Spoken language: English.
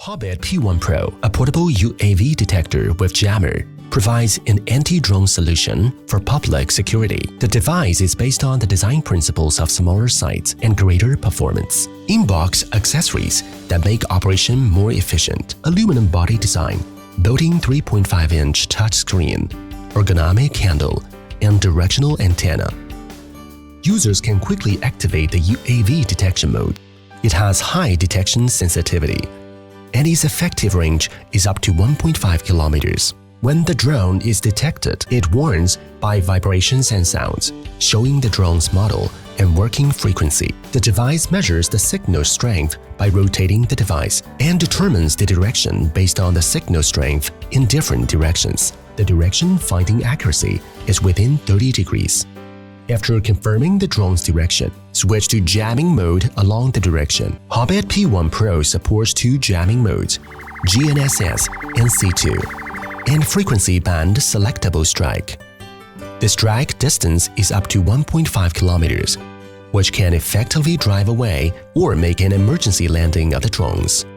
Hobbit P1 Pro, a portable UAV detector with jammer, provides an anti-drone solution for public security. The device is based on the design principles of smaller size and greater performance. In-box accessories that make operation more efficient. Aluminum body design, built-in 3.5-inch touchscreen, ergonomic handle, and directional antenna. Users can quickly activate the UAV detection mode. It has high detection sensitivity, and its effective range is up to 1.5 kilometers. When the drone is detected, it warns by vibrations and sounds, showing the drone's model and working frequency. The device measures the signal strength by rotating the device and determines the direction based on the signal strength in different directions. The direction finding accuracy is within 30 degrees. After confirming the drone's direction, switch to jamming mode along the direction. Hobbit P1 Pro supports 2 jamming modes, GNSS and C2, and frequency band selectable strike. The strike distance is up to 1.5 kilometers, which can effectively drive away or make an emergency landing of the drones.